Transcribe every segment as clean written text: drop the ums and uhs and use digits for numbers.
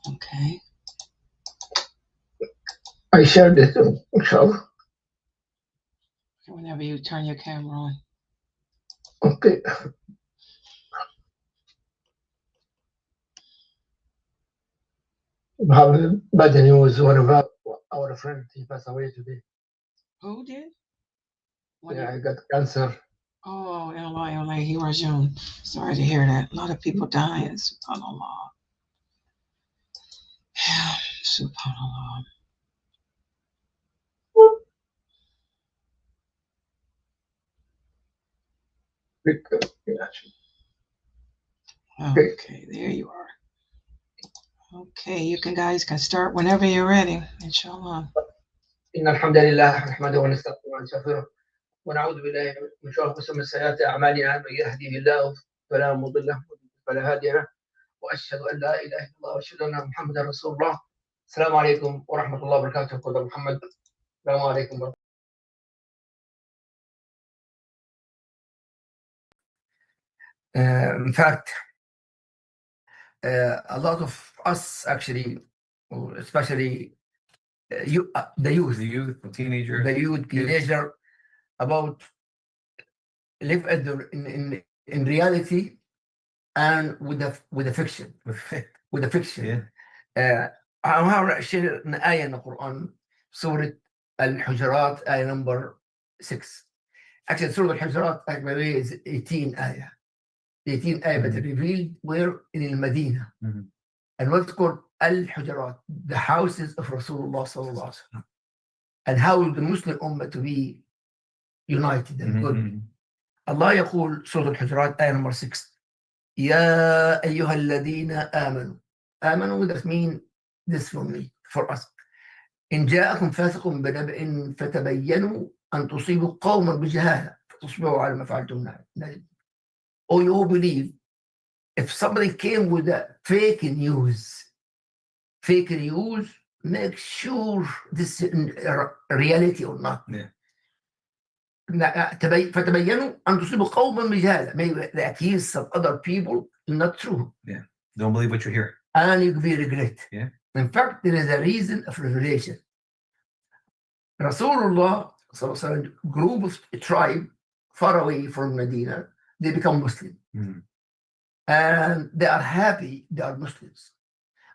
Okay. I shared it too, inshallah. Whenever you turn your camera on. Okay. Muhammad Badani was one of our friends. He passed away today. Who did? Yeah, I got cancer. Oh, Allah, he was young. Sorry to hear that. A lot of people dying. Subhanallah. Yeah, subhanallah. Okay, there you are. Okay, you guys can start whenever you're ready, inshallah. إن الحمد لله نحمده ونستغفره ونستغفره ونعوذ بالله من شرور أنفسنا ومن سيئات أعمالنا من يهده الله فلا مضل له فلا هادي له وأشهد أن لا إله إلا الله وأشهد أن محمدا رسول الله. السلام عليكم ورحمة الله وبركاته. قدر محمد. السلام عليكم. In fact, a lot of us actually, especially the youth, the teenager, about live in reality and with the fiction, with the fiction. أنا أشير آية من القرآن سورة الحجرات آية number 6. Actually, سورة الحجرات is 18 آية. 18 آية but revealed where in المدينة. And what's called الحجرات, the houses of Rasulullah صلى الله عليه وسلم. And how the Muslim Ummah to be united and good. Allah يقول سورة الحجرات آية number 6. يا أيها الذين آمنوا. آمنوا, that means this for me, for us. إن جاءكم فاسق بنبأ فتبينوا أن تصيبوا قوما بجهالة فتصبحوا على ما فعلتم نادمين. Or you believe, if somebody came with a fake news, make sure this is reality or not. فتبينوا أن تصيبوا قوما بجهالة. Maybe they accuse some other people not true. Yeah, don't believe what you hear. And you will regret. Yeah. In fact, there is a reason of revelation. Rasulullah, group of tribe far away from Medina, they become Muslim. And they are happy they are Muslims.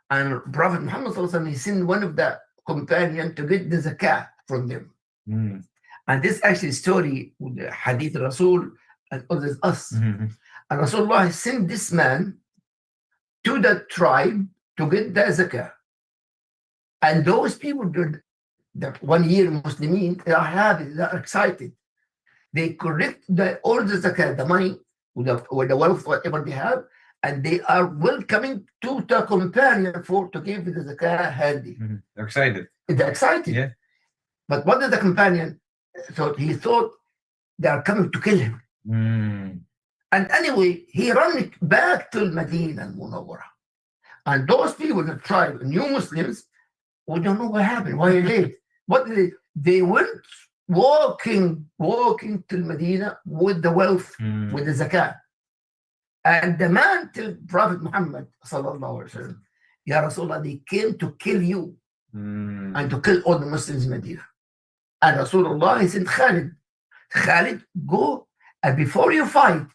And Prophet Muhammad, he sent one of the companions to get the zakat from them. And this actually story with the Hadith Rasul and others us. And Rasulullah sent this man to the tribe to get the zakah. And those people did that 1 year Muslimin, they are happy, they are excited. They collect all the zakat, the money, with the wealth, whatever they have, and they are welcoming to the companion to give the zakah handy. They're excited. They're excited. Yeah. But what did the companion thought? He thought they are coming to kill him. And anyway, he ran back to Medina and Munawwara. And those people, the tribe, new Muslims, we don't know what happened, why late. What did they went walking to Medina with the wealth, with the zakat. And the man to Prophet Muhammad sallallahu alaihi wasallam, Ya Rasulullah, they came to kill you and to kill all the Muslims in Medina. And Rasulullah, he said, Khalid, go, and before you fight,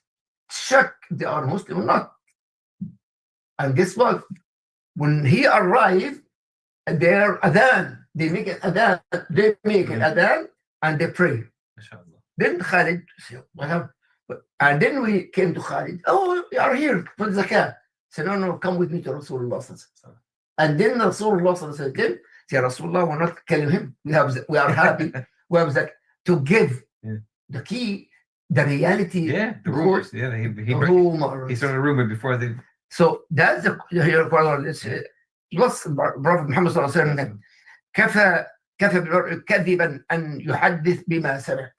check they are Muslim or not. And guess what? When he arrived, their adhan, they make an adhan, and they pray. Then Khalid said, what happened? And then we came to Khalid. Oh, you are here for the zakat. Said, no, come with me to Rasulullah. And then Rasulullah said, Ya Rasulullah, we're not killing him. We are happy. We have that to give the key, the reality. Yeah, the rumors. Yeah, he started a rumor before they. So that's the Prophet Muhammad صلى الله عليه وسلم كفى كذبا أن يحدث بما سمع.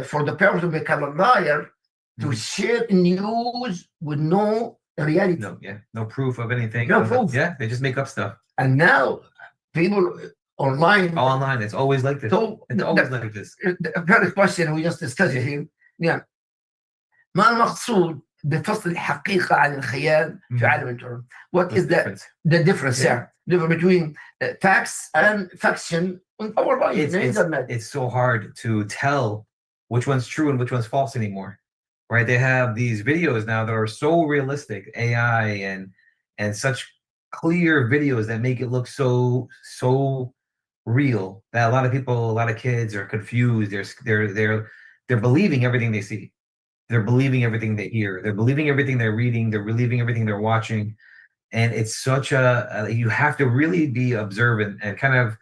For the person to become a liar, to share news with no reality. No proof of anything. No proof. Yeah, they just make up stuff. And now people online. Online, it's always like this. So it's always like this. The first question we just discussed here. Yeah. ما المقصود بفصل الحقيقة عن الخيال في عالم الإنترنت. What is the difference Yeah. difference between facts and fiction in our life? It's so hard to tell which one's true and which one's false anymore, right? They have these videos now that are so realistic, AI and such clear videos that make it look so real that a lot of people, a lot of kids are confused. They're believing everything they see. They're believing everything they hear. They're believing everything they're reading. They're believing everything they're watching. And it's such you have to really be observant and kind of,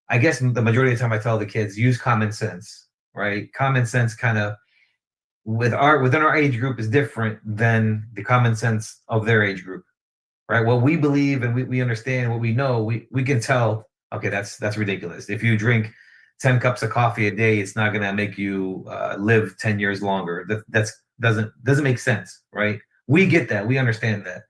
I guess the majority of the time I tell the kids, use common sense, right? Common sense kind of within our age group is different than the common sense of their age group, right? What we believe and we understand, what we know, we can tell, okay, that's ridiculous. If you drink 10 cups of coffee a day, it's not going to make you live 10 years longer. That doesn't make sense, right? We get that. We understand that.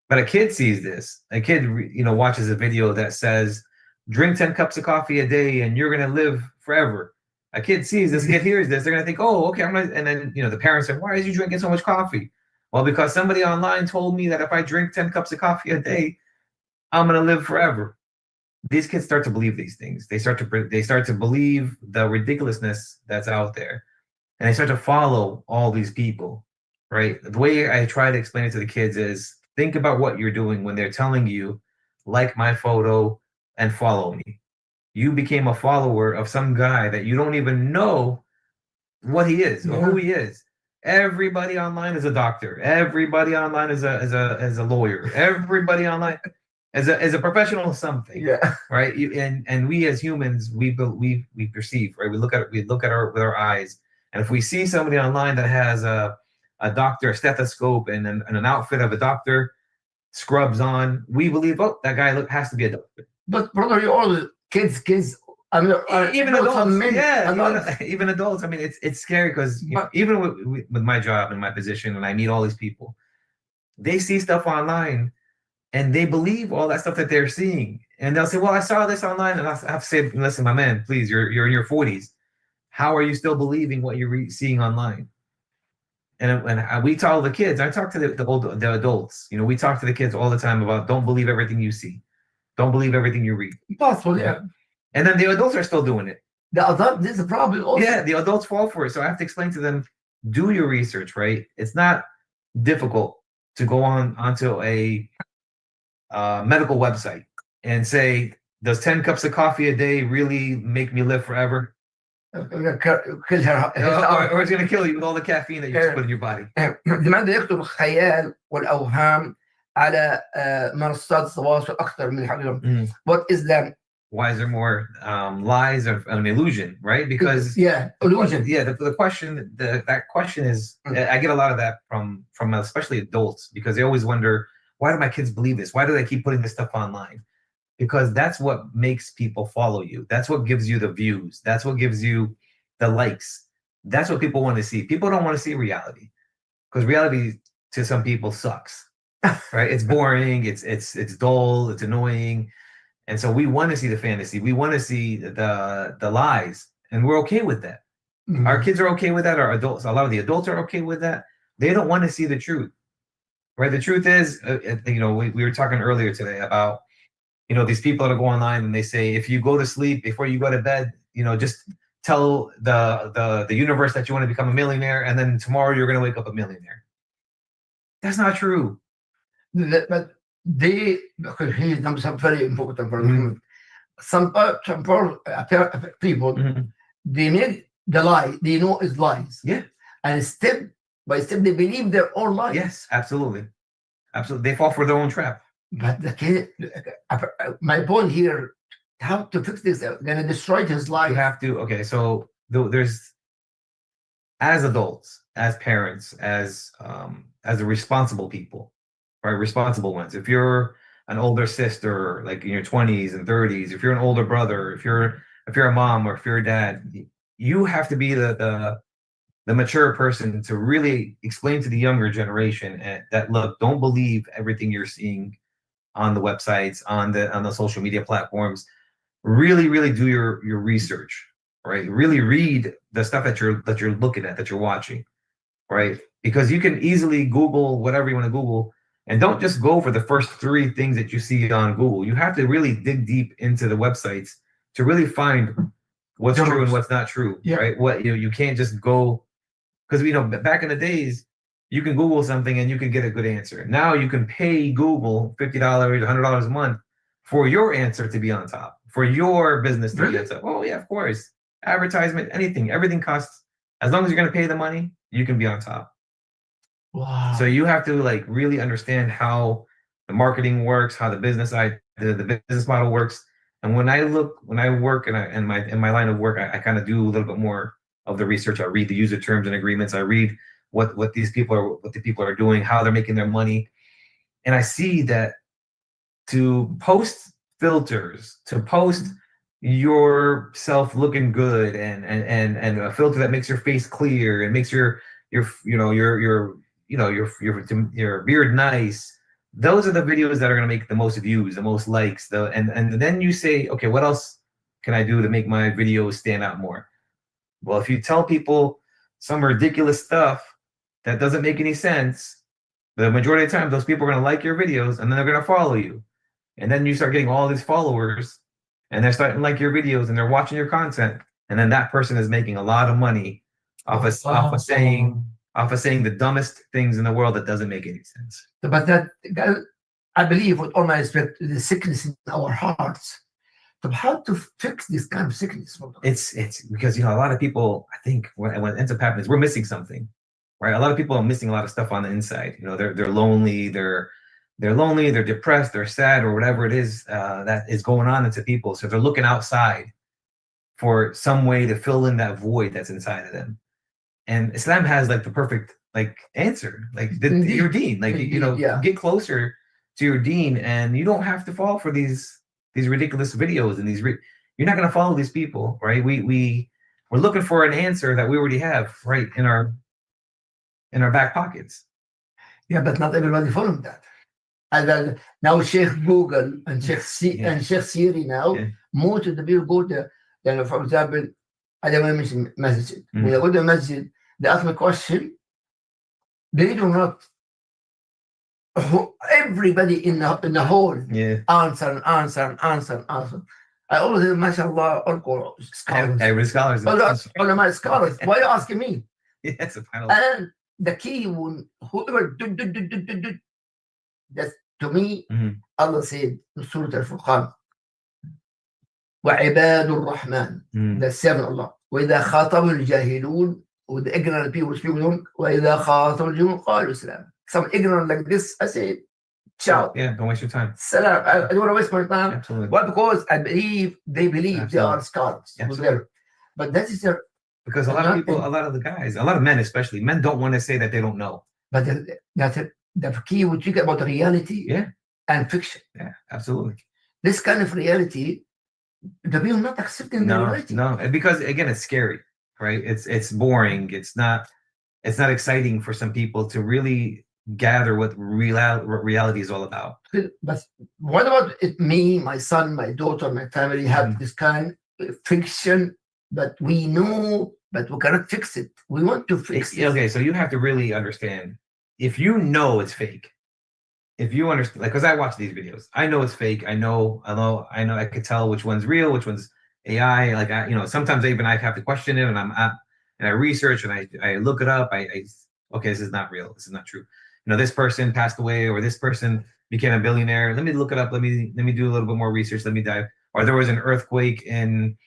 But a kid sees this. A kid, watches a video that says, drink 10 cups of coffee a day and you're going to live forever. A kid sees this, kid hears this, they're going to think, oh, okay, and then, the parents say, why are you drinking so much coffee? Well, because somebody online told me that if I drink 10 cups of coffee a day, I'm going to live forever. These kids start to believe these things. They start to believe the ridiculousness that's out there, and they start to follow all these people, right? The way I try to explain it to the kids is, think about what you're doing when they're telling you, like my photo and follow me. You became a follower of some guy that you don't even know what he is or who he is. Everybody online is a doctor. Everybody online is a lawyer. Everybody online is a professional of something. Yeah. Right. And we as humans, we perceive, right? We look at with our eyes, and if we see somebody online that has a doctor, a stethoscope, and an outfit of a doctor, scrubs on, we believe, oh, that guy has to be a doctor. But brother, you all kids. I mean, even adults, men, even adults. I mean, it's scary because even with my job and my position, and I meet all these people, they see stuff online and they believe all that stuff that they're seeing, and they'll say, "Well, I saw this online," and I have to say, "Listen, my man, please, you're in your 40s. How are you still believing what you're seeing online?" And we tell the kids. I talk to the adults. We talk to the kids all the time about, don't believe everything you see, don't believe everything you read. Possible, yeah. And then the adults are still doing it. This is a problem also. Yeah, the adults fall for it. So I have to explain to them, do your research, right? It's not difficult to go onto a medical website and say, does 10 cups of coffee a day really make me live forever? Kill her. Or it's going to kill you with all the caffeine that you just put in your body. لماذا يكتب الخيال والأوهام على منصات التواصل أكثر من الحقيقة? What is that? Why is there more lies or an illusion, right? Because illusion. The question, that question is, I get a lot of that from especially adults, because they always wonder, why do my kids believe this? Why do they keep putting this stuff online? Because that's what makes people follow you. That's what gives you the views. That's what gives you the likes. That's what people want to see. People don't want to see reality, because reality to some people sucks, right? It's boring. It's dull. It's annoying. And so we want to see the fantasy. We want to see the lies, and we're okay with that. Mm-hmm. Our kids are okay with that. Our adults, a lot of the adults are okay with that. They don't want to see the truth, right? The truth is, we were talking earlier today about, these people that go online and they say, if you go to sleep before you go to bed, just tell the universe that you want to become a millionaire, and then tomorrow you're going to wake up a millionaire. That's not true. But here's something very important for me. Some people, they make the lie, they know it's lies. Yeah. And step by step, they believe their own lies. Yes, absolutely. Absolutely. They fall for their own trap. But the kid, my point here, how to fix this? They're going to destroy his life. You have to. Okay, so there's, as adults, as parents, as the responsible people, right? Responsible ones. If you're an older sister, like in your 20s and 30s, if you're an older brother, if you're a mom or if you're a dad, you have to be the mature person to really explain to the younger generation that, look, don't believe everything you're seeing on the websites, on the social media platforms. Really, really do your research, right? Really read the stuff that you're looking at, that you're watching, right? Because you can easily Google whatever you want to Google, and don't just go for the first 3 things that you see on Google. You have to really dig deep into the websites to really find what's The true and roots. what's not true, Yeah. right? What you can't just go, because back in the days, you can Google something and you can get a good answer. Now you can pay Google $50, $100 a month for your answer to be on top, for your business to be on top. Oh yeah, of course. Advertisement, anything, everything costs. As long as you're going to pay the money, you can be on top. Wow. So you have to like really understand how the marketing works, how the business the business model works. And when I work in my line of work, I kind of do a little bit more of the research. I read the user terms and agreements. I read what the people are doing, how they're making their money. And I see that to post filters, to post yourself looking good and a filter that makes your face clear and makes your beard nice. Those are the videos that are going to make the most views, the most likes, and then you say, okay, what else can I do to make my videos stand out more? Well, if you tell people some ridiculous stuff that doesn't make any sense, the majority of the time those people are going to like your videos and then they're going to follow you. And then you start getting all these followers and they're starting to like your videos and they're watching your content. And then that person is making a lot of money off of saying the dumbest things in the world that doesn't make any sense. But that, I believe, with all my respect, the sickness in our hearts. So how to fix this kind of sickness? It's because a lot of people, I think what ends up happening is we're missing something, right? A lot of people are missing a lot of stuff on the inside. They're lonely, they're lonely, they're depressed, they're sad, or whatever it is that is going on into people. So they're looking outside for some way to fill in that void that's inside of them. And Islam has like the perfect answer, your deen, get closer to your deen, and you don't have to fall for these ridiculous videos and you're not going to follow these people, right? We're looking for an answer that we already have right in our back pockets. Yeah, but not everybody following that. And then now Sheikh Google and Sheikh Siri now, most of the people go to, for example, I don't want to mention masjid. When I go to the masjid, they ask me a question, believe it or not, everybody in the hall answer. I always say, mashallah, all scholars. Every scholars. Ulama scholars. Why are you asking me? Yes, and the key, when whoever that's to me, Allah said in Surah Al-Furqan, وَعِبَادُ الرَّحْمَنِ, the seven Allah. وَإِذَا خَاطَبُ الْجَاهِلُونَ, with the ignorant people speak with them, وَإِذَا خَاطَبُ الْجَاهِلُونَ قَالُوا سَلَامًا. Some ignorant like this, I say, ciao. Yeah, don't waste your time. Salam. I don't want to waste my time. Absolutely. Why? Because they believe Absolutely. they are scholars. But that is their. Because a lot of people, a lot of the guys, a lot of men especially, men don't want to say that they don't know. But that's it. The key we talk about reality and fiction. Yeah, absolutely. This kind of reality, the people not accepting the reality. No, because again, it's scary, right? It's boring. It's not exciting for some people to really gather what reality is all about. But what about me, my son, my daughter, my family have this kind of fiction, but we know, but we cannot fix it. We want to fix it. Okay, so you have to really understand. If you know it's fake, if you understand, because I watch these videos, I know it's fake. I know, I could tell which one's real, which one's AI. Sometimes I have to question it, and I research and I look it up. Okay, this is not real. This is not true. This person passed away, or this person became a billionaire. Let me look it up. Let me do a little bit more research. Let me dive. Or there was an earthquake in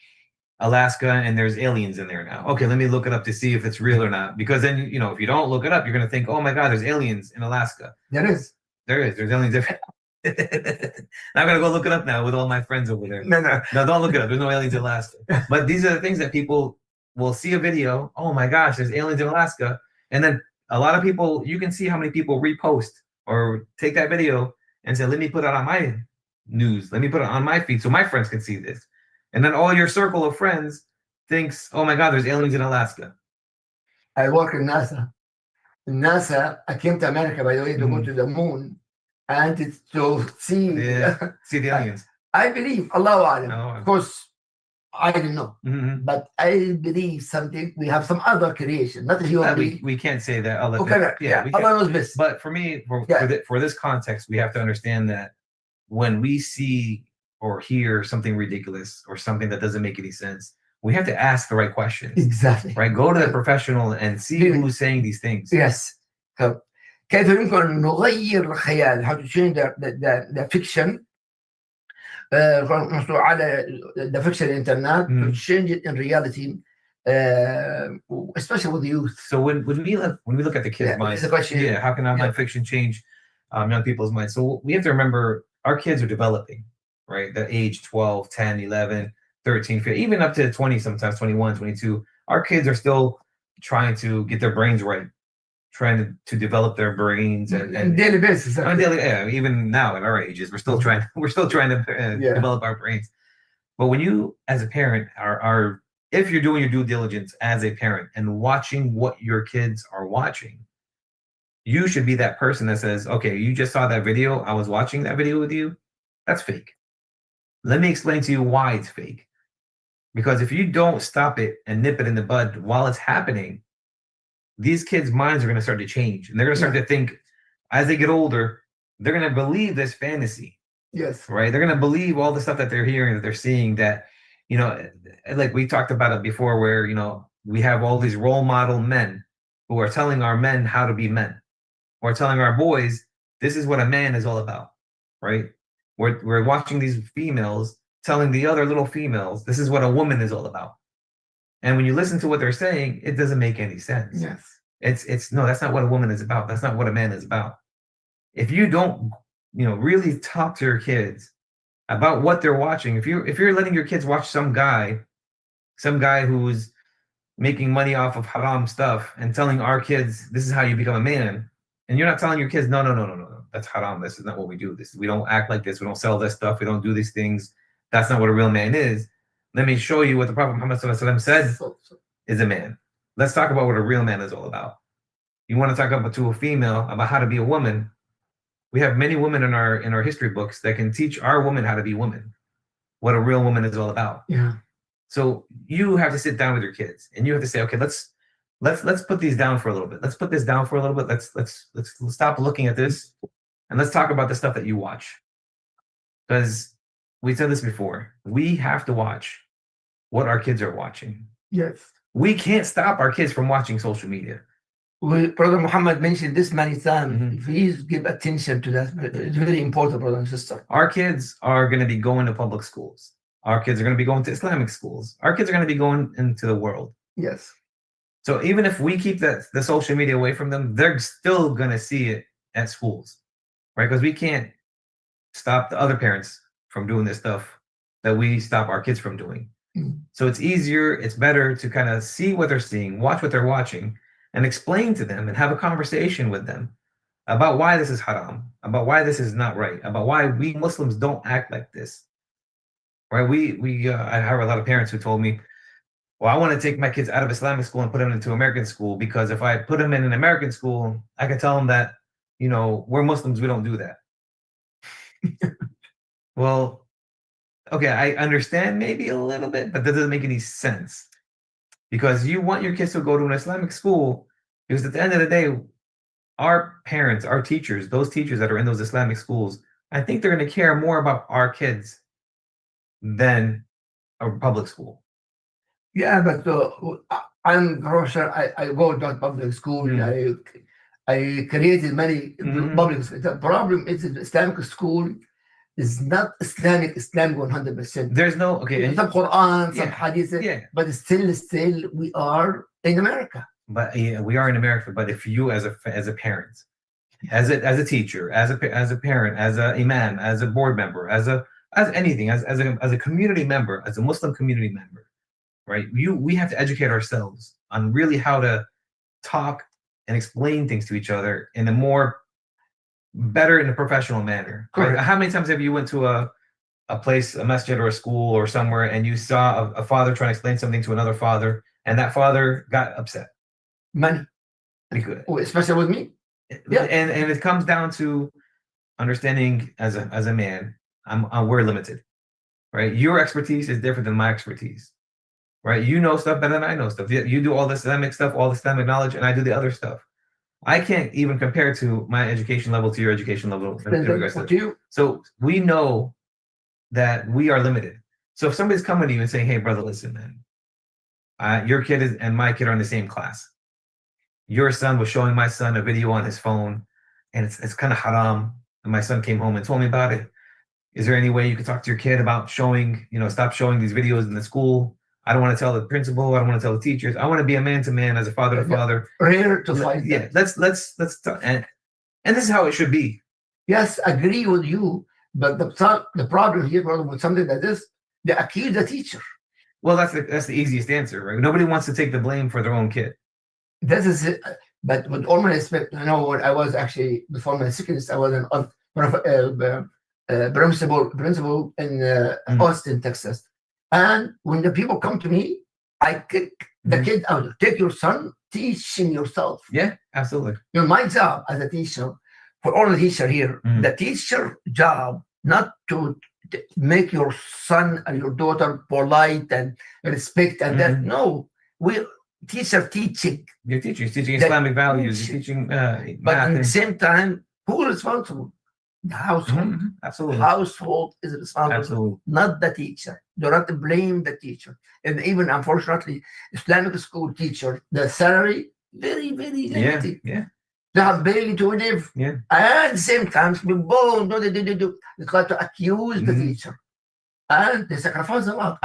Alaska and there's aliens in there now. Okay, let me look it up to see if it's real or not. Because then, if you don't look it up, you're going to think, oh my God, there's aliens in Alaska. There's aliens there. I'm going to go look it up now with all my friends over there. No, don't look it up. There's no aliens in Alaska. But these are the things that people will see a video. Oh my gosh, there's aliens in Alaska. And then a lot of people, you can see how many people repost or take that video and say, let me put it on my news. Let me put it on my feed so my friends can see this. And then all your circle of friends thinks, oh my God, there's aliens in Alaska. I work in NASA. In NASA, I came to America, by the way, to go to the moon and to see the aliens. I believe, Allahu Alam. Of course, I don't know, Mhm. but I believe something. We have some other creation, not a human being. We can't say that. I'll let Okay, we Allah can. knows best. But for me, Yeah. for this context, we have to understand that when we see or hear something ridiculous or something that doesn't make any sense, we have to ask the right questions. Exactly. Right? Go to the professional and see who's saying these things. Yes. So, كيف يمكن أن نغير الخيال? How to change the fiction على the fiction internet to change it in reality, especially with the youth. So when we look at the kids' minds, how can online fiction change young people's minds? So we have to remember our kids are developing, right? The age 12, 10, 11, 13, 15, even up to 20, sometimes 21, 22. Our kids are still trying to get their brains right, trying to develop their brains and daily basis. on daily, even now at our ages, we're still trying to develop our brains. But when you, as a parent, are if you're doing your due diligence as a parent and watching what your kids are watching, you should be that person that says, okay, you just saw that video. I was watching that video with you. That's fake. Let me explain to you why it's fake. Because if you don't stop it and nip it in the bud while it's happening, these kids' minds are going to start to change. And they're going to start to think, as they get older, they're going to believe this fantasy. Yes. Right? They're going to believe all the stuff that they're hearing, that they're seeing, that, you know, like we talked about it before, where, you know, we have all these role model men who are telling our men how to be men, or telling our boys, this is what a man is all about, right? We're watching these females telling the other little females, this is what a woman is all about. And when you listen to what they're saying, it doesn't make any sense. Yes. It's no, that's not what a woman is about. That's not what a man is about. If you don't, you know, really talk to your kids about what they're watching, if you're letting your kids watch some guy who's making money off of haram stuff and telling our kids this is how you become a man, and you're not telling your kids, no, that's haram. This is not what we do. We don't act like this. We don't sell this stuff. We don't do these things. That's not what a real man is. Let me show you what the Prophet Muhammad said is a man. Let's talk about what a real man is all about. You want to talk about to a female about how to be a woman? We have many women in our history books that can teach our women how to be women, what a real woman is all about. Yeah. So you have to sit down with your kids and you have to say, okay, let's put these down for a little bit. Let's put this down for a little bit. Let's stop looking at this and let's talk about the stuff that you watch. Because we said this before, we have to watch what our kids are watching. Yes. We can't stop our kids from watching social media. Brother Muhammad mentioned this many times. Please give attention to that. It's very important, brother and sister. Our kids are going to be going to public schools. Our kids are going to be going to Islamic schools. Our kids are going to be going into the world. Yes. So even if we keep the social media away from them, they're still going to see it at schools, right? Because we can't stop the other parents from doing this stuff that we stop our kids from doing. So it's easier, it's better to kind of see what they're seeing, watch what they're watching, and explain to them and have a conversation with them about why this is haram, about why this is not right, about why we Muslims don't act like this. Right? I have a lot of parents who told me, well, I want to take my kids out of Islamic school and put them into American school, because if I put them in an American school, I can tell them that, you know, we're Muslims, we don't do that. Well, okay, I understand maybe a little bit, but that doesn't make any sense. Because you want your kids to go to an Islamic school, because at the end of the day, our parents, our teachers, those teachers that are in those Islamic schools, I think they're going to care more about our kids than a public school. Yeah, but I'm professor. I go to public school. I created many public schools. The problem is the Islamic school is not Islam 100%. There's no some Quran, some Hadith, but still we are in America. But we are in America. But if you, as a parent, as a teacher, as a parent, as a imam, as a board member, as anything, as a community member, as a Muslim community member, right? We have to educate ourselves on really how to talk and explain things to each other in a more better, in a professional manner. Right? How many times have you went to a place, a masjid or a school or somewhere, and you saw a father trying to explain something to another father, and that father got upset? Many. Especially with me. Yeah. And it comes down to understanding as a man, we're limited. right? Your expertise is different than my expertise, right? You know stuff better than I know stuff. You do all the systemic stuff, all the systemic knowledge, and I do the other stuff. I can't even compare to my education level to your education level in regards to that. So we know that we are limited. So if somebody's coming to you and saying, "Hey, brother, listen, man, your kid and my kid are in the same class. Your son was showing my son a video on his phone, and it's kind of haram. And my son came home and told me about it. Is there any way you could talk to your kid about showing, stop showing these videos in the school? I don't want to tell the principal. I don't want to tell the teachers. I want to be a man to man as a father to father. Rare to find. Yeah, let's talk. And this is how it should be. Yes, agree with you. But the problem here, brother, with something like this, they accuse the teacher. Well, that's the easiest answer, right? Nobody wants to take the blame for their own kid. This is it. But with all my respect, when I was actually before my sickness, I was an principal in Austin, Texas. And when the people come to me, I kick the kid out. Take your son, teach him yourself. Yeah, absolutely. My job as a teacher, for all the teacher here, the teacher job, not to make your son and your daughter polite and respect and that. No, teacher teaching. You're teaching Islamic values. You're teaching but at the same time, who is responsible? The household. Absolutely. Household is responsible, absolutely, not the teacher. Do not blame the teacher. And even, unfortunately, Islamic school teacher, the salary, very, very limited. Yeah. They have barely to live. Yeah. And at the same time, they try to accuse the teacher. And they sacrifice a lot.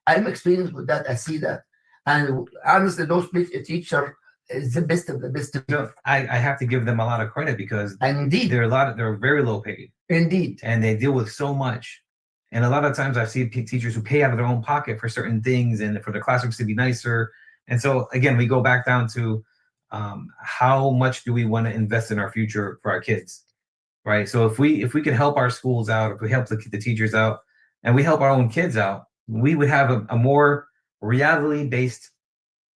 I'm experienced with that. I see that. And honestly, those teachers is the best of the best. I have to give them a lot of credit because indeed they're very low paid. Indeed. And they deal with so much. And a lot of times I've seen teachers who pay out of their own pocket for certain things and for their classrooms to be nicer. And so again, we go back down to how much do we want to invest in our future for our kids, right? So if we can help our schools out, if we help the teachers out, and we help our own kids out, we would have a more reality-based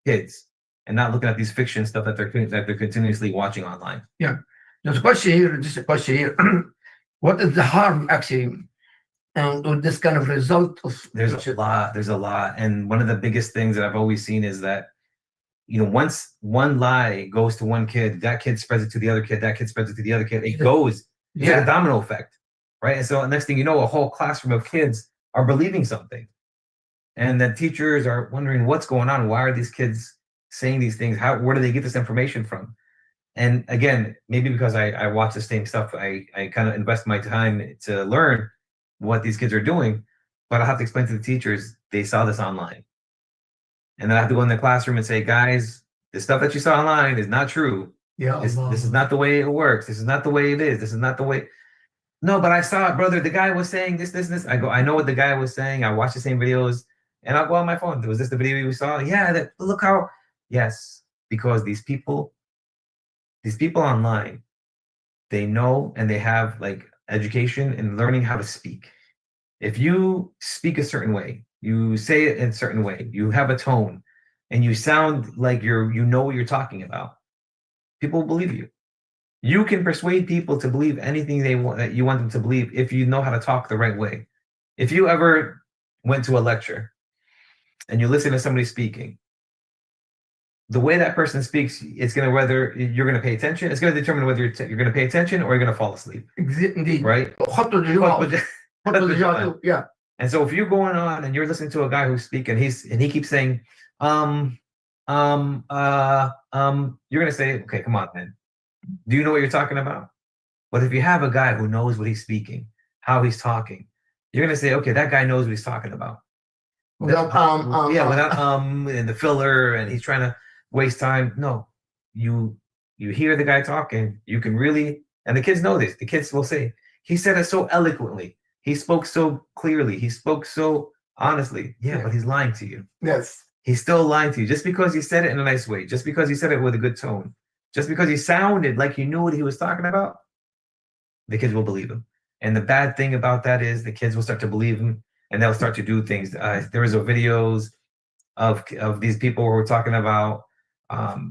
kids and not looking at these fiction stuff that they're continuously watching online. Yeah, there's a question here. What is the harm actually with this kind of result of? There's a lot, and one of the biggest things that I've always seen is that once one lie goes to one kid, that kid spreads it to the other kid, that kid spreads it to the other kid. It goes, it's like a domino effect, right? And so next thing you know, a whole classroom of kids are believing something. And the teachers are wondering what's going on. Why are these kids saying these things? Where do they get this information from? And again, maybe because I watch the same stuff, I kind of invest my time to learn what these kids are doing, but I have to explain to the teachers, they saw this online. And then I have to go in the classroom and say, guys, the stuff that you saw online is not true. Yeah, this is not the way it works. This is not the way it is. This is not the way. No, but I saw it, brother. The guy was saying this. I go, I know what the guy was saying. I watch the same videos. And I'll go on my phone. Was this the video we saw? Yeah, look how, yes, because these people online, they know and they have like education and learning how to speak. If you speak a certain way, you say it in a certain way, you have a tone, and you sound like you know what you're talking about, people will believe you. You can persuade people to believe anything that you want them to believe if you know how to talk the right way. If you ever went to a lecture and you listen to somebody speaking, the way that person speaks, it's going to, whether you're going to pay attention, it's going to determine whether you're going to pay attention or you're going to fall asleep. Indeed. Right? Yeah. And so if you're going on and you're listening to a guy who's speaking, he keeps saying, you're going to say, okay, come on, man. Do you know what you're talking about? But if you have a guy who knows what he's speaking, how he's talking, you're going to say, okay, that guy knows what he's talking about. Without and the filler, and he's trying to waste time. No, you hear the guy talking, you can really, and the kids know this. The kids will say, he said it so eloquently. He spoke so clearly. He spoke so honestly. Yeah, but he's lying to you. Yes. He's still lying to you. Just because he said it in a nice way, just because he said it with a good tone, just because he sounded like he knew what he was talking about, the kids will believe him. And the bad thing about that is the kids will start to believe him, and they'll start to do things. There was videos of these people who were talking about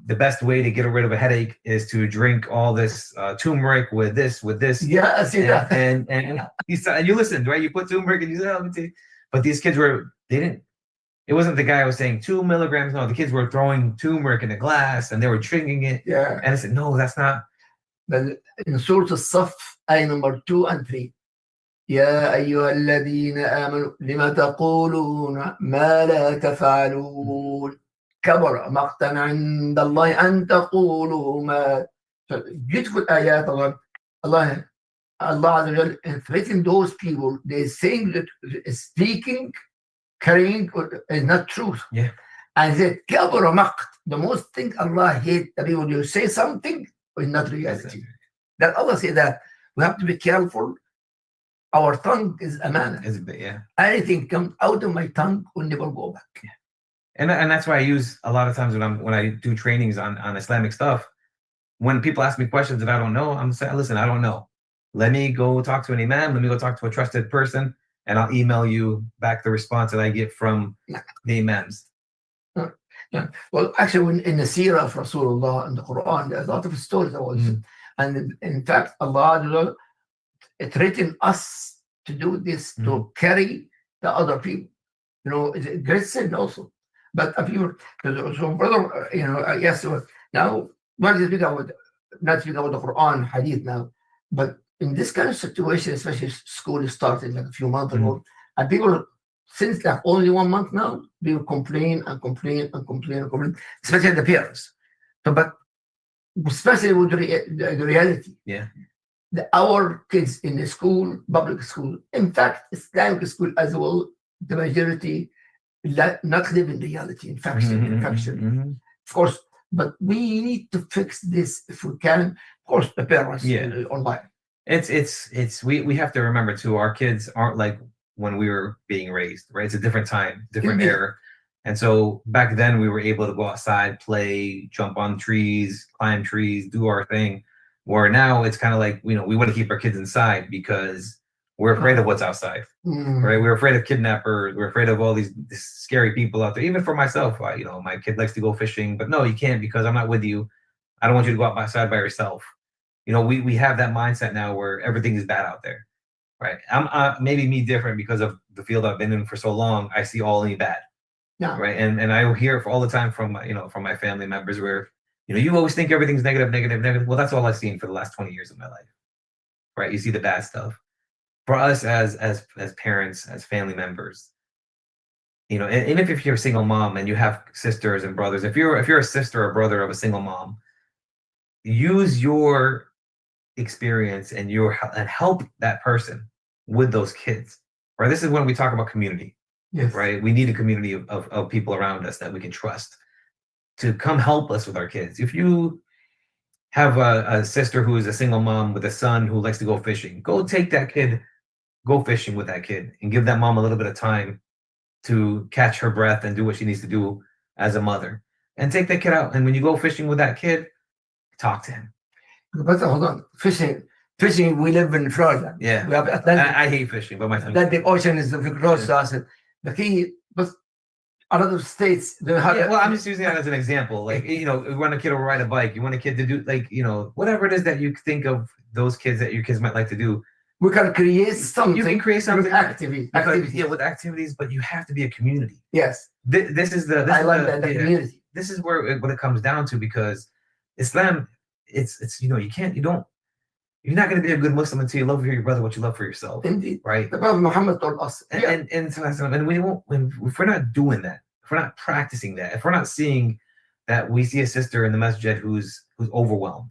the best way to get rid of a headache is to drink all this turmeric with this. Yeah, I see that. And you listened, right? You put turmeric and you said, But these kids it wasn't the guy who was saying 2 milligrams. No, the kids were throwing turmeric in a glass and they were drinking it. Yeah. And I said, no, that's not. But in Surah Al-Saff, ayah number 2 and 3. يا أيها الذين آمنوا لما تقولون ما لا تفعلون كبر مقتا عند الله أن تقولوا ما. So beautiful ayat. Allah Azza wa Jal threaten those people. They saying that speaking, carrying is not truth. Yeah. And that كبر مقت, the most thing Allah hates, that people you say something is not reality. That Allah said that we have to be careful. Our tongue is amana. Yeah. Anything comes out of my tongue will never go back. Yeah. And that's why I use a lot of times when I do trainings on Islamic stuff. When people ask me questions that I don't know, I'm saying, listen, I don't know. Let me go talk to an imam. Let me go talk to a trusted person, and I'll email you back the response that I get from the imams. Yeah. Well, actually, in the seerah of Rasulullah and the Quran, there's a lot of stories about it. And in fact, Allah threatened us to do this, to carry the other people. It's a great sin also. But if you, so brother, yes. Now, not speak about the Quran, Hadith now, but in this kind of situation, especially school started like a few months ago, and people, since like only 1 month now, people complain, especially the parents. So, but especially with the reality. Yeah. Our kids in the school, public school, in fact, Islamic school as well, the majority not live in reality, infection. Of course, but we need to fix this if we can. Of course, the parents online. We have to remember too, our kids aren't like when we were being raised, right? It's a different time, different era. And so back then we were able to go outside, play, jump on trees, climb trees, do our thing. Where now it's kind of like, we want to keep our kids inside because we're afraid of what's outside, right? We're afraid of kidnappers. We're afraid of all these scary people out there. Even for myself, my kid likes to go fishing, but no, you can't because I'm not with you. I don't want you to go outside by yourself. We have that mindset now where everything is bad out there, right? I'm maybe me different because of the field I've been in for so long. I see all only bad, right? And I hear all the time from my family members where you always think everything's negative. Well, that's all I've seen for the last 20 years of my life, right? You see the bad stuff. For us as parents, as family members, and if you're a single mom and you have sisters and brothers, if you're a sister or brother of a single mom, use your experience and help that person with those kids, right? This is when we talk about community, right? We need a community of people around us that we can trust to come help us with our kids. If you have a sister who is a single mom with a son who likes to go fishing, go take that kid, go fishing with that kid, and give that mom a little bit of time to catch her breath and do what she needs to do as a mother. And take that kid out. And when you go fishing with that kid, talk to him. But hold on, fishing. We live in Florida. Yeah, we have Atlantic. I hate fishing, but Atlantic Ocean is close to us. The key, but other states they have. Yeah, well, I'm just using that as an example. Like, you want a kid to ride a bike, you want a kid to do whatever it is that you think of those kids that your kids might like to do. We can create something. You can create something with activities. Yeah, with activities, but you have to be a community. Yes. This is the community. This is what it comes down to, because Islam, it's you're not going to be a good Muslim until you love your brother what you love for yourself. Indeed. Right. The Prophet Muhammad told us. And if we're not doing that, if we're not practicing that, if we're not seeing that, we see a sister in the masjid who's overwhelmed.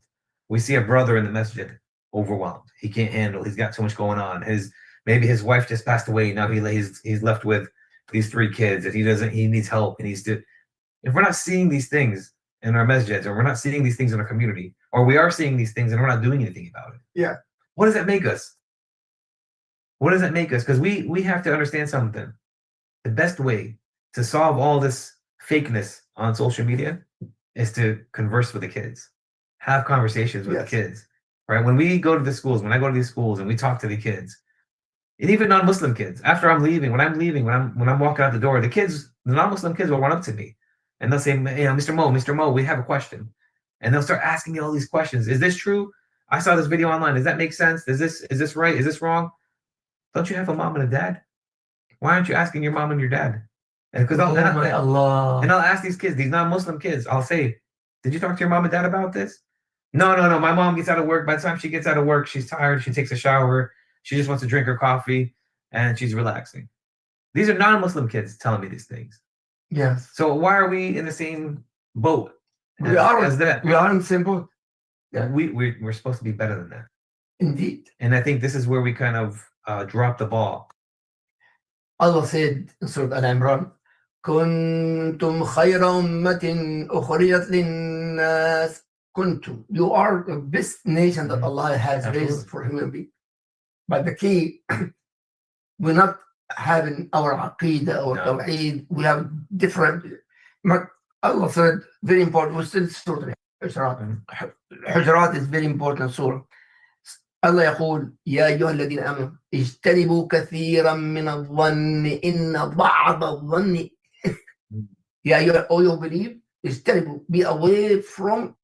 We see a brother in the masjid overwhelmed. He can't handle. He's got so much going on. Maybe his wife just passed away. Now he's left with these 3 kids, and he needs help. And if we're not seeing these things in our masjids, or we're not seeing these things in our community, or we are seeing these things and we're not doing anything about it. Yeah. What does that make us? What does that make us? Because we have to understand something. The best way to solve all this fakeness on social media is to converse with the kids, have conversations with the kids, right? When we go to the schools, when I go to these schools and we talk to the kids, and even non-Muslim kids, after I'm leaving, when I'm walking out the door, the non-Muslim kids will run up to me and they'll say, Mr. Mo, we have a question. And they'll start asking me all these questions. Is this true? I saw this video online. Does that make sense? Is this right? Is this wrong? Don't you have a mom and a dad? Why aren't you asking your mom and your dad? And because Oh my Allah. I'll ask these kids, these non-Muslim kids, I'll say, did you talk to your mom and dad about this? No. My mom gets out of work. By the time she gets out of work, she's tired. She takes a shower. She just wants to drink her coffee and she's relaxing. These are non-Muslim kids telling me these things. Yes. So why are we in the same boat We are as that? We are in the same boat. Yeah. We're supposed to be better than that. Indeed. And I think this is where we kind of drop the ball. Allah said in Surah Al-Imran, كنتم خير أمة أخرجت للناس. كنتم. You are the best nation that Allah has raised for human beings. But the key, we're not having our aqidah or tawheed. We have different. But Allah said, very important. We still Surah Al-Hujurat. Hujurat is very important surah. الله يقول يا أيها الذين آمنوا اجتنبوا كثيرا من الظن إن بعض الظن يا أيها all you believe اجتنبوا be away from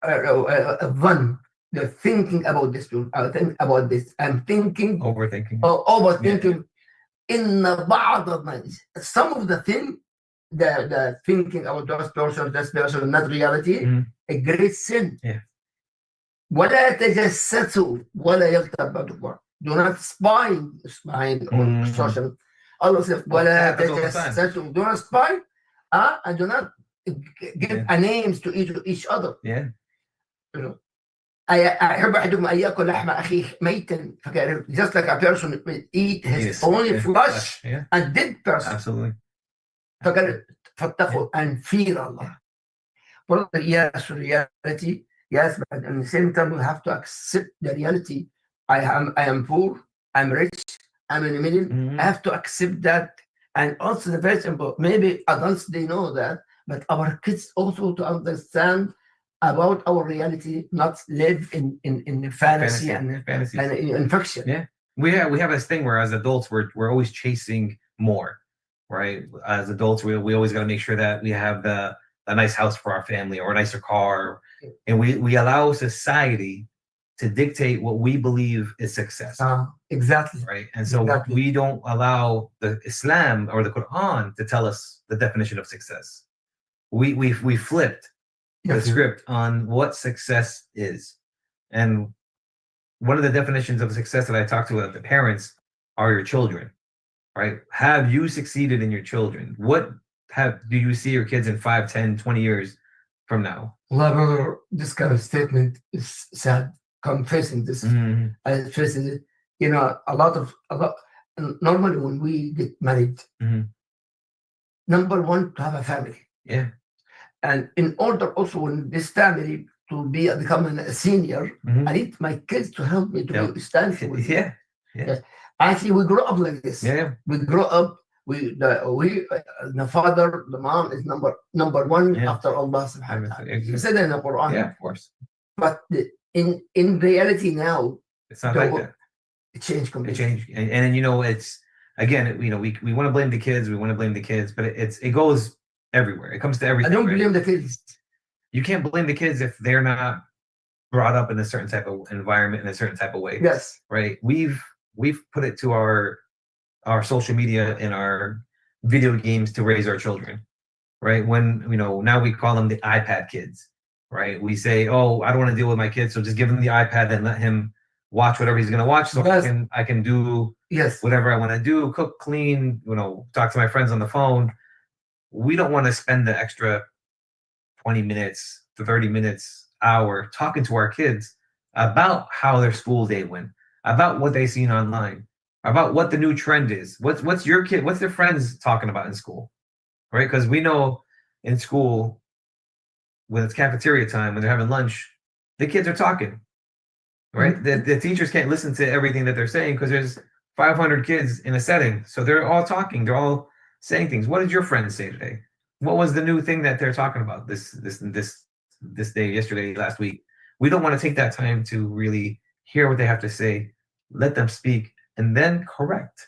الظن, the thinking about this. I think about this. I'm thinking overthinking. Overthinking. إن بعض الظن, some of the thing, the thinking about this person, not reality, a great sin. Yeah. ولا تجسسوا ولا يغتب بعضكم. Do not spy on social. Allah says ولا تجسسوا. Do not spy and do not give names to each other. Yeah. You know, أحب أحدكم أن يأكل لحم أخيه ميتا فكره. Just like a person will eat his own flesh and dead person. Absolutely. فاتقوا and fear Allah. But yes, reality. Yes, but at the same time, we have to accept the reality. I am poor, I'm rich, I'm in the middle. I have to accept that. And also the very simple, maybe adults, they know that, but our kids also to understand about our reality, not live in fantasy and in fiction. Yeah. We have this thing where as adults, we're always chasing more, right? As adults, we always got to make sure that we have a nice house for our family or a nicer car. And we allow society to dictate what we believe is success. Exactly. Right. And so we don't allow the Islam or the Quran to tell us the definition of success. We flipped the script on what success is. And one of the definitions of success that I talk to the parents are your children. Right. Have you succeeded in your children? What do you see your kids in 5, 10, 20 years from now? Well, brother, this kind of statement is sad. Confessing this, I face it. You know, a lot. Normally, when we get married, number one, to have a family. Yeah. And in order also, when this family to becoming a senior, I need my kids to help me to stand for it. Yeah. Actually, we grew up like this. Yeah. We grew up. The father, the mom is number one after Allah subhanahu wa ta'ala. You said that in the Quran. Yeah, of course. But in reality now, it's not like that. It changed completely. It changed, and you know, it's again, you know, we want to blame the kids, but it goes everywhere. It comes to everything. I don't blame the kids. You can't blame the kids if they're not brought up in a certain type of environment in a certain type of way. Yes. Right. We've put it to our social media and our video games to raise our children, right? When, you know, now we call them the iPad kids, right? We say, oh, I don't want to deal with my kids, so just give him the iPad and let him watch whatever he's going to watch, so I can do whatever I want to do, cook, clean, you know, talk to my friends on the phone. We don't want to spend the extra 20 minutes to 30 minutes, hour talking to our kids about how their school day went, about what they've seen online, about what the new trend is. What's your kid, what's their friends talking about in school, right? Because we know in school, when it's cafeteria time, when they're having lunch, the kids are talking, right? The teachers can't listen to everything that they're saying because there's 500 kids in a setting. So they're all talking, they're all saying things. What did your friends say today? What was the new thing that they're talking about this day, yesterday, last week? We don't want to take that time to really hear what they have to say, let them speak, and then correct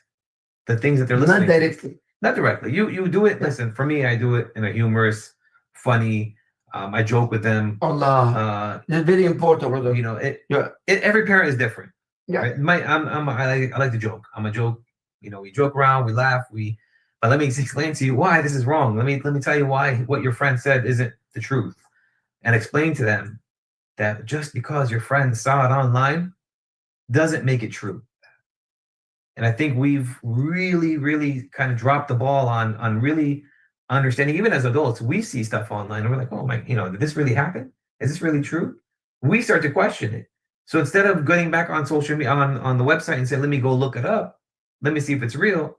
the things that they're listening to. Not directly. You do it. Listen, for me, I do it in a humorous, funny. I joke with them. Allah, it's very important, brother. You know, every parent is different. Yeah. Right? I like to joke. I'm a joke we joke around, we laugh, but let me explain to you why this is wrong. Let me tell you why what your friend said isn't the truth, and explain to them that just because your friend saw it online doesn't make it true. And I think we've really, really kind of dropped the ball on really understanding. Even as adults, we see stuff online and we're like, oh my, did this really happen? Is this really true? We start to question it. So instead of getting back on social media, on the website and say, let me go look it up, let me see if it's real,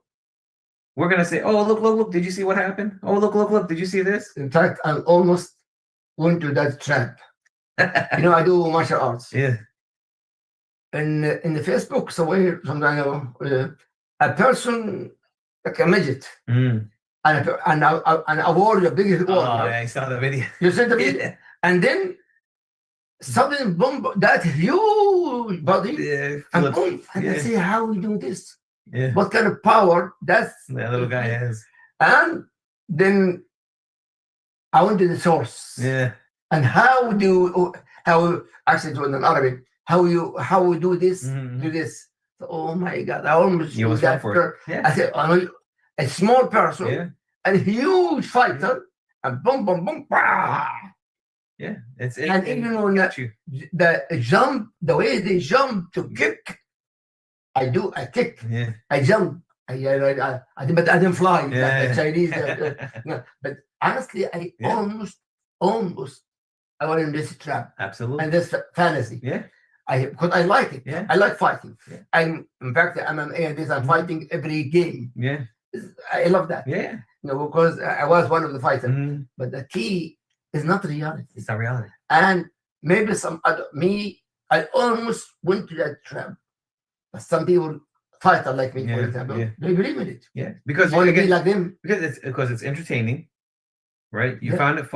we're gonna say, oh, look, did you see what happened? Oh, look, did you see this? In fact, I almost went to that trap. I do martial arts. Yeah. And in the Facebook, sometimes a person like a midget, Mm. and a warrior, big warrior. Oh, yeah, I saw the video. You see the video? Yeah. And then suddenly, boom, that huge body, Yeah, and boom, and yeah. I say, how we do this? Yeah. What kind of power that little guy has? And then I went to the source. Yeah. And how actually it was in Arabic, how we do this, do this. So, oh my God, I almost You almost fell for it. Yeah. I said, a small person and a huge fighter, and boom, boom, boom, bah! Yeah. And even when the jump, the way they jump to kick, I kick, I jump. I didn't fly like the Chinese. But honestly, I almost I was in this trap. Absolutely. And this fantasy. Yeah. because I like it. Yeah. I like fighting. Yeah. In fact, MMA and this, I'm fighting every game. Yeah. I love that. Yeah. Because I was one of the fighters. Mm-hmm. But the key is not reality. It's not reality. And maybe I almost went to that trap. But some people, fighter like me, for example, they believe in it. Yeah, because want to be like them. Because it's entertaining, right? You found it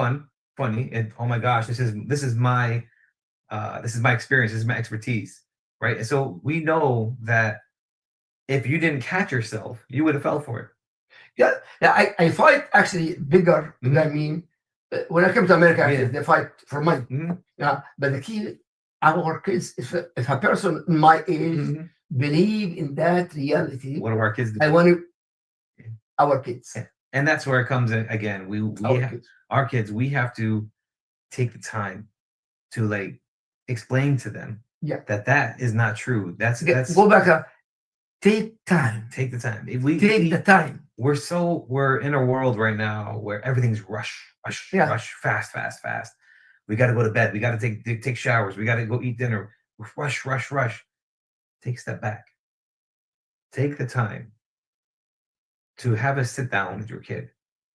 funny, and oh my gosh, this is my experience, this is my expertise, right? And so we know that if you didn't catch yourself, you would have fell for it. Yeah, I fight actually bigger than I mean. When I come to America, actually, they fight for money. Mm-hmm. Yeah, but the key, our kids, if a person my age believe in that reality, what do our kids do? I want to, our kids. And that's where it comes in again. Our kids, we have to take the time to explain to them that is not true. That's go back. Take time. Take the time. The time. We're in a world right now where everything's rush, fast. We got to go to bed. We got to take showers. We got to go eat dinner. Rush. Take a step back. Take the time to have a sit down with your kid,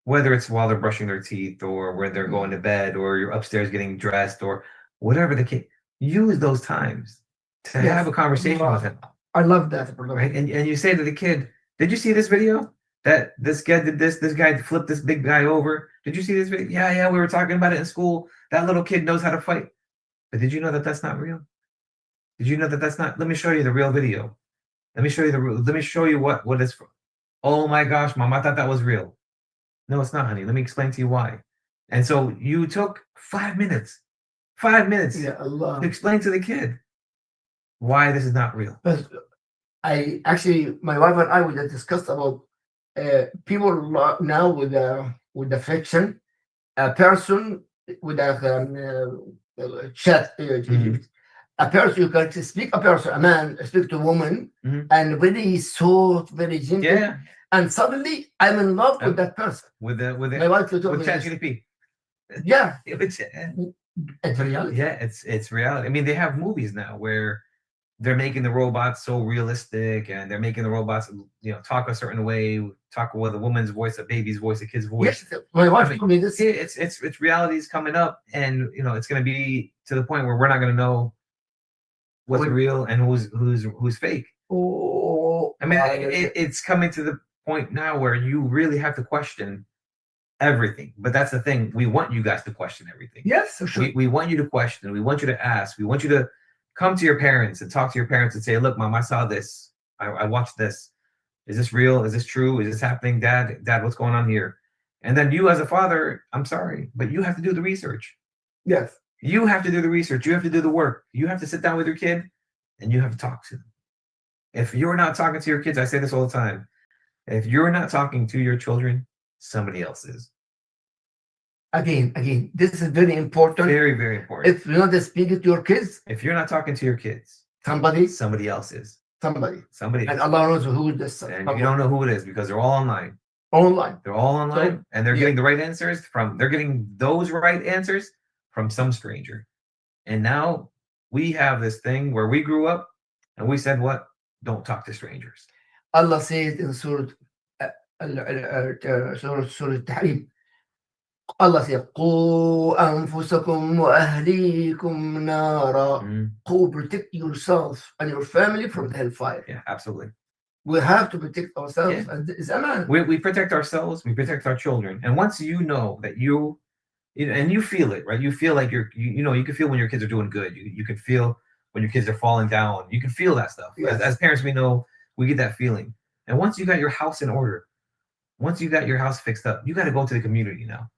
whether it's while they're brushing their teeth or when they're going to bed or you're upstairs getting dressed or whatever the case. Use those times to have a conversation with them. I love that. Right? And you say to the kid, did you see this video? That this guy did this guy flipped this big guy over. Did you see this video? Yeah, we were talking about it in school. That little kid knows how to fight. But did you know that that's not real? Did you know that that's not? Let me show you the real video. Let me show you what is. Oh my gosh, Mom, I thought that was real. No, it's not, honey. Let me explain to you why. And so you took 5 minutes. 5 minutes to explain to the kid why this is not real. But my wife and I would have discussed about people now with the fiction, a person with a chat. A person you can speak a man speak to a woman, and very soft, very gentle. Yeah. And suddenly I'm in love with that person. With my wife with ChatGPT. Yeah. It's reality. Yeah, it's reality. I mean, they have movies now where they're making the robots so realistic, and they're making the robots, talk a certain way, talk with a woman's voice, a baby's voice, a kid's voice. Yes, my wife told me this. It's reality's coming up, and it's going to be to the point where we're not going to know what's real and who's fake. Oh, I mean, it's coming to the point now where you really have to question everything. But that's the thing. We want you guys to question everything. Yes, for sure. We want you to question. We want you to ask. We want you to come to your parents and talk to your parents and say, look, Mom, I saw this. I watched this. Is this real? Is this true? Is this happening? Dad, what's going on here? And then you as a father, I'm sorry, but you have to do the research. Yes. You have to do the research. You have to do the work. You have to sit down with your kid and you have to talk to them. If you're not talking to your kids, I say this all the time. If you're not talking to your children, somebody else is. Again, this is very important. Very, very important. If you're not speaking to your kids, If you're not talking to your kids, somebody else is. Somebody. Somebody. And Allah knows who this. And you don't know who it is because they're all online. Online. They're all online, So, and they're getting the right answers from. They're getting those right answers from some stranger. And now we have this thing where we grew up, and we said, "What? Don't talk to strangers." Allah says in Surah Al-Tahrim, Allah says, "قُوا أَنفُسَكُمْ وَأَهْلِيكُمْ نَارًا." Protect yourself and your family from the hellfire. Yeah, absolutely. We have to protect ourselves. Yeah. We protect ourselves. We protect our children. And once you know that and you feel it, right? You feel like you can feel when your kids are doing good. You can feel when your kids are falling down. You can feel that stuff. Yes. As parents, we know we get that feeling. And once you got your house in order, once you got your house fixed up, you got to go to the community now.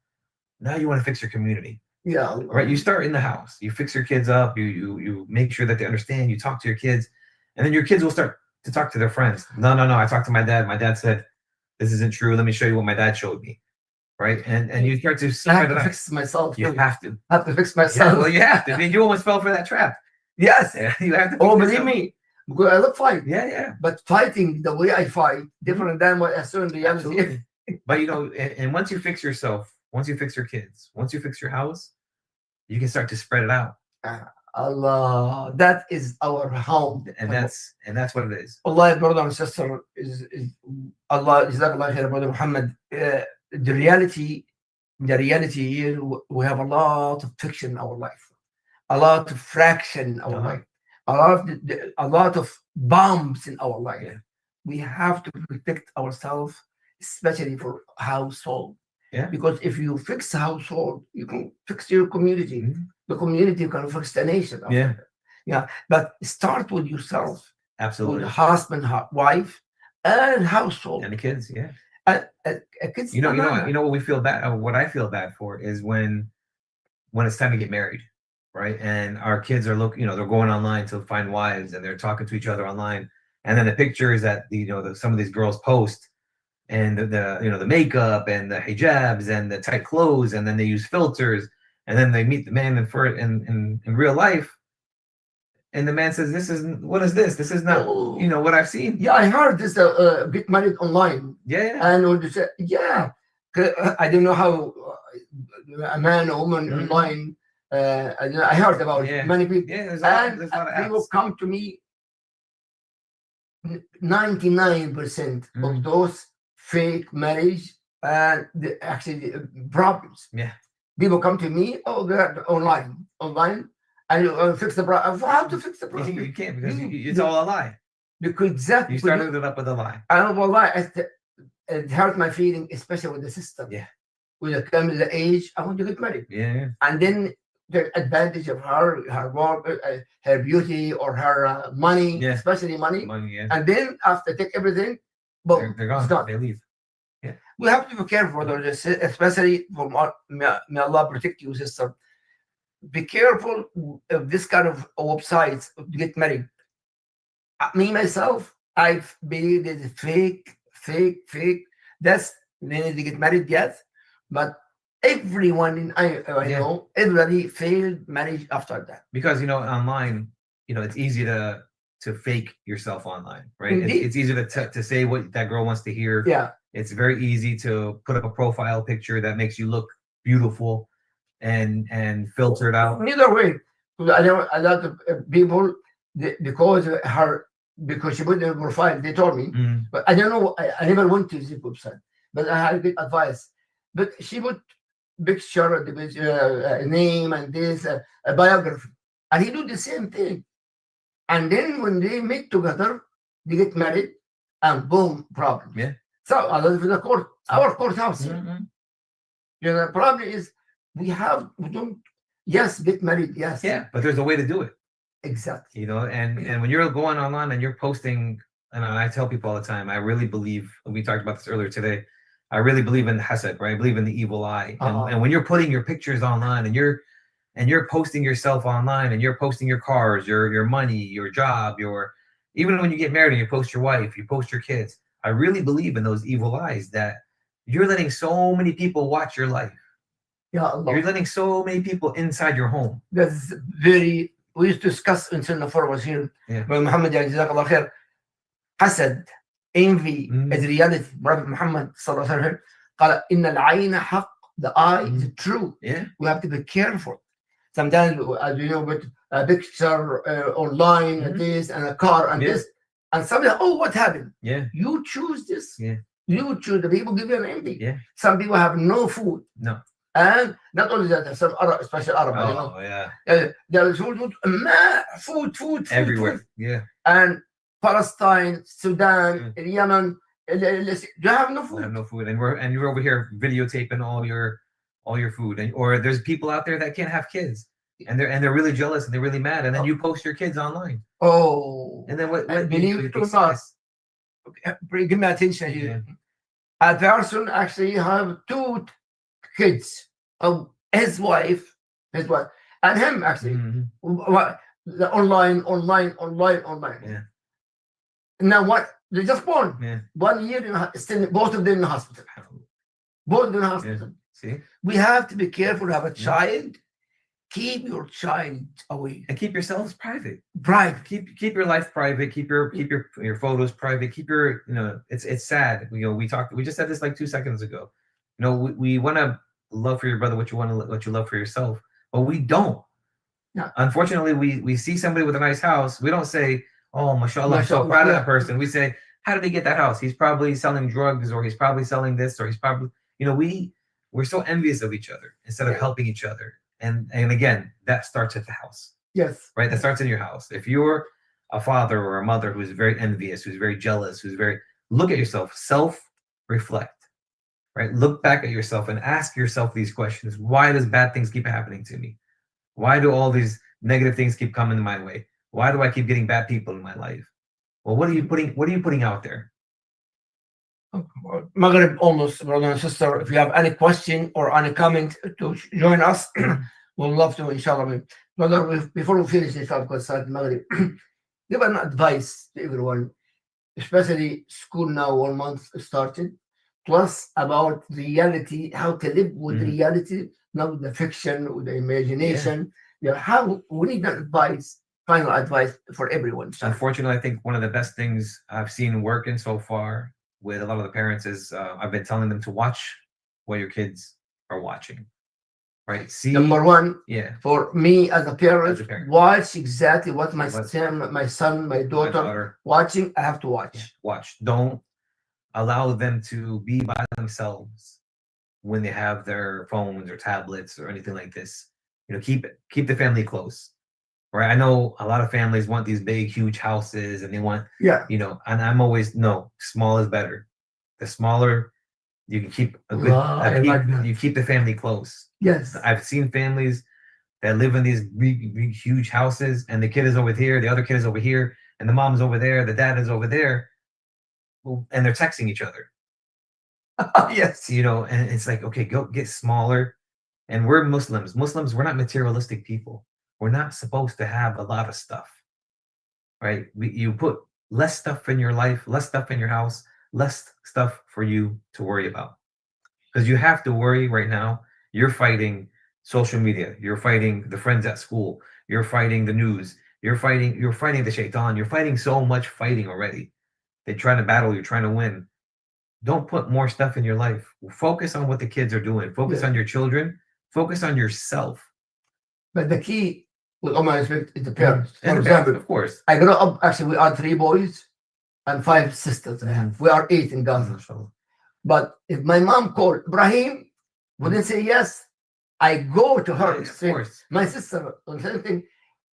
Now you want to fix your community. Yeah. Right. You start in the house. You fix your kids up. You make sure that they understand. You talk to your kids, and then your kids will start to talk to their friends. No. I talked to my dad. My dad said this isn't true. Let me show you what my dad showed me. Right. And you start to I have to fix myself. You have to. I have to fix myself. Yeah, well, you have to. I mean, you almost fell for that trap. Yes. Yeah, you have to. Believe me, because I love fight. Yeah. But fighting the way I fight different than what I saw in reality. Absolutely. But and once you fix yourself, once you fix your kids, once you fix your house, you can start to spread it out. Allah, that is our home, and that's what it is. Allah, brother and sister, is Allah. Jazakallah khair, brother Muhammad. The reality here, we have a lot of fiction in our life, a lot of fraction in our life, a lot of bombs in our life. Yeah. We have to protect ourselves, especially for household. Yeah. Because if you fix the household, you can fix your community. Mm-hmm. The community can fix the nation. Yeah. But start with yourself. Absolutely. With husband, wife, and household. And the kids. Yeah. Kids. You know what we feel bad. What I feel bad for is when it's time to get married, right? And our kids are they're going online to find wives, and they're talking to each other online, and then the pictures that some of these girls post. And the makeup and the hijabs and the tight clothes, and then they use filters, and then they meet the man in real life, and the man says, "What is this? This is not what I've seen." Yeah, I heard this get married online. Yeah. And when they say, I don't know how a man or woman online. I heard about many people. Yeah, there's a lot of apps. People come to me. 99% of those fake marriage and actually problems. Yeah. People come to me, they're online, and fix the problem. How to fix the problem? You can't, because it's all a lie. Because exactly. You started it up with a lie. I don't know why. It hurt my feeling, especially with the sister. Yeah. When I come to the age, I want to get married. Yeah. And then the advantage of her work, her beauty, or her money, especially money. And then after take everything, boom, they're gone. It's done. They leave. Yeah. We have to be careful, especially may Allah protect you, sister. Be careful of this kind of websites to get married. Me myself, I've believed it's fake. That's they need to get married, yes, but everyone I know, everybody failed marriage after that. Because online, it's easy to fake yourself online, right? It's easy to say what that girl wants to hear. Yeah. It's very easy to put up a profile picture that makes you look beautiful and filter it out. Either way, I know a lot of people because she put in her profile, they told me, but I don't know. I never went to the website, but I had good advice. But she put picture, the name, and this a biography, and he do the same thing. And then when they meet together, they get married, and boom, problem. Yeah. So I live in the court, our courthouse. The problem is we don't. Yes, get married. Yes. Yeah, but there's a way to do it. Exactly. And when you're going online and you're posting, and I tell people all the time, I really believe, we talked about this earlier today, I really believe in hasad, right? I believe in the evil eye. And when you're putting your pictures online and you're posting yourself online and you're posting your cars, your money, your job, Even when you get married and you post your wife, you post your kids. I really believe in those evil eyes that you're letting so many people watch your life. Ya Allah. You're letting so many people inside your home. That's very. We used to discuss in Sunnahfollowers here. Yeah. Brother Muhammad, jazakallah khair. Hasad, envy is reality. Brother Muhammad sallallahu alaihi wasallam قال إن العين حق. The eye is true. Yeah. We have to be careful. Sometimes, as you know, with a picture online, this and a car and this, and somebody, oh, what happened? Yeah. You choose this. Yeah. You choose. The people give you an envy. Yeah. Some people have no food. No. And not only that, some Arab, especially Arab, you know, Oh yeah. there is food Everywhere. food. Yeah. And Palestine, Sudan, Yemen, you have no I food. have no food, and you're over here videotaping all your food, or there's people out there that can't have kids, and they're really jealous and they're really mad, and then you post your kids online. Oh, And then what believe do you it or think not, is- give me attention here. Yeah. A person actually have 2 kids. His wife, and him actually. Mhm. The online. Yeah. Now what? They just born. Yeah. 1 year, still both of them in the hospital. Both in the hospital. See, We have to be careful to have a child. Keep your child away. and keep yourselves private. Private. Keep your life private. Keep your photos private. Keep your it's sad. We just said this like 2 seconds ago. We want to love for your brother what you love for yourself, but we don't. Yeah. Unfortunately, we see somebody with a nice house. We don't say, oh, mashallah, I'm so Mashallah, proud of yeah. that person. We say, how did he get that house? He's probably selling drugs, or he's probably selling this, or he's probably, we're so envious of each other instead of helping each other. And again, that starts at the house, Yes. right? That starts in your house. If you're a father or a mother who's very envious, who's very jealous, look at yourself, self-reflect, right? Look back at yourself and ask yourself these questions. Why does bad things keep happening to me? Why do all these negative things keep coming my way? Why do I keep getting bad people in my life? Well, what are you putting out there? Maghrib almost, brother and sister. If you have any question or any comment to join us, we'll love to, inshallah. Brother, before we finish, inshallah, because it's Maghrib, give an advice to everyone, especially school now, 1 month started, plus about reality, how to live with reality, not with the fiction, with the imagination. How we need that advice, final advice for everyone. Unfortunately, I think one of the best things I've seen working so far with a lot of the parents is I've been telling them to watch what your kids are watching. Right. See, Number one, yeah, for me as a parent, watch exactly what my son, my daughter watching. I have to watch. Yeah, watch. Don't allow them to be by themselves when they have their phones or tablets or anything like this. Keep the family close. Right. I know a lot of families want these big, huge houses, and they want, and I'm always, no, small is better. The smaller you can keep you keep the family close. Yes. I've seen families that live in these big, huge houses, and the kid is over here, the other kid is over here, and the mom's over there, the dad is over there, and they're texting each other. Yes. And it's like, okay, go get smaller. And we're Muslims. We're not materialistic people. We're not supposed to have a lot of stuff, right? You put less stuff in your life, less stuff in your house, less stuff for you to worry about. Because you have to worry right now. You're fighting social media. You're fighting the friends at school. You're fighting the news. You're fighting the shaitan. You're fighting so much fighting already. They're trying to battle. You're trying to win. Don't put more stuff in your life. Focus on what the kids are doing. Focus on your children. Focus on yourself. But the key, with all my respect, is the parents. For example, of course. I grew up, actually, we are 3 boys and 5 sisters. We are 8 in Gaza. But if my mom called, Ibrahim wouldn't say yes, I go to her. Of course. My sister, same thing.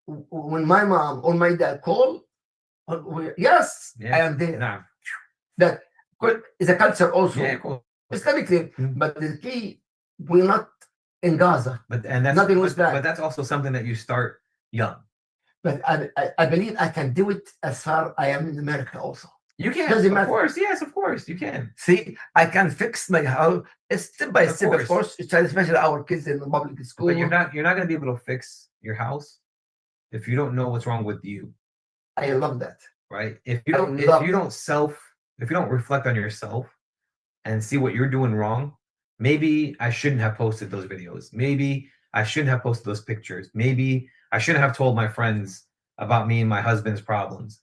When my mom or my dad call, yes, I am there. Nah. That is a culture also. Yeah, cool. Islamically, but the key, we're not in Gaza. But that's also something that you start young. But I believe I can do it as far I am in America also. You can, of course. Yes, of course, you can. See, I can fix my house step by step, of course, especially our kids in the public school. But you're not going to be able to fix your house if you don't know what's wrong with you. I love that. right? If you don't reflect on yourself and see what you're doing wrong, maybe I shouldn't have posted those videos. Maybe I shouldn't have posted those pictures. Maybe I shouldn't have told my friends about me and my husband's problems.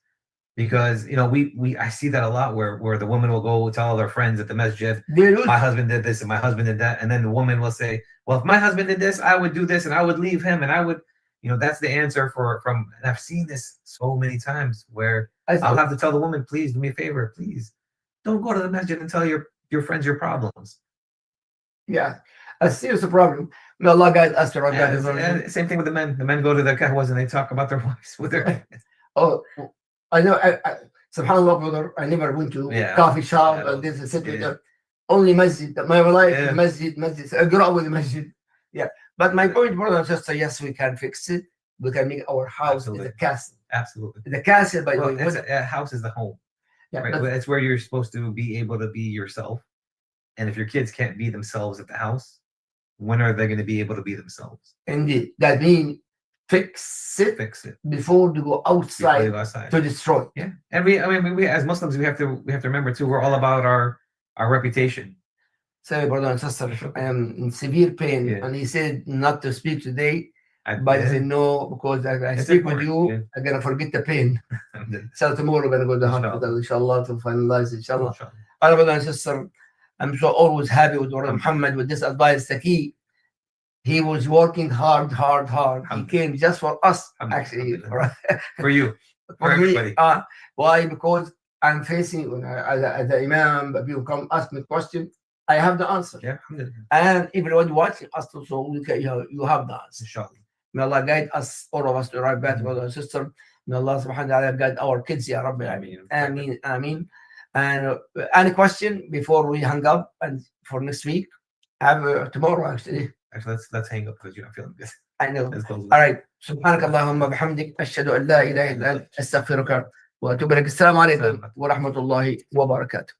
Because I see that a lot where the woman will go tell their friends at the masjid, my husband did this and my husband did that, and then the woman will say, well, if my husband did this, I would do this and I would leave him and I would, that's the answer and I've seen this so many times where I'll have to tell the woman, please do me a favor, please don't go to the masjid and tell your friends your problems. Yeah, a serious problem. May Allah guide us to our and same thing with the men. The men go to their kahwas and they talk about their wives with their oh, I know. Subhanallah, brother. I never went to coffee shop. This is only masjid. My life is masjid. I grew up with the masjid. Yeah, but my point, brother and sister, yes, we can fix it. We can make our house the castle. Absolutely. The castle, by the way. A house is the home. Yeah, right? It's where you're supposed to be able to be yourself. And if your kids can't be themselves at the house, when are they going to be able to be themselves? Indeed. That means fix it before they go outside to destroy. Yeah. And we as Muslims, we have to remember too, we're all about our reputation. Sorry, brother and sister, I am in severe pain. And he said not to speak today. But I said no, because I speak with you, I'm going to forget the pain. So tomorrow we're going to go to the hospital, inshallah, to finalize, inshallah. Our brother and sister, I'm so always happy with Brother Muhammad with this advice. The key, he was working hard. He came just for us, actually. For you. For everybody. Why? Because I'm facing, as the Imam, people come ask me a question, I have the answer. Yeah. And everybody watching us, so you have the answer. Inshallah. May Allah guide us, all of us, to arrive back, brother and sister. May Allah subhanahu wa ta'ala guide our kids, ya Rabbi. Ameen. And any question before we hang up and for next week? Have tomorrow, actually. Actually, let's hang up because you're not feeling good. I know. All right. سبحانك اللهم وبحمدك أشهد أن لا إله إلا أنت أستغفرك وأتوب إليك. السلام عليكم ورحمة الله وبركاته.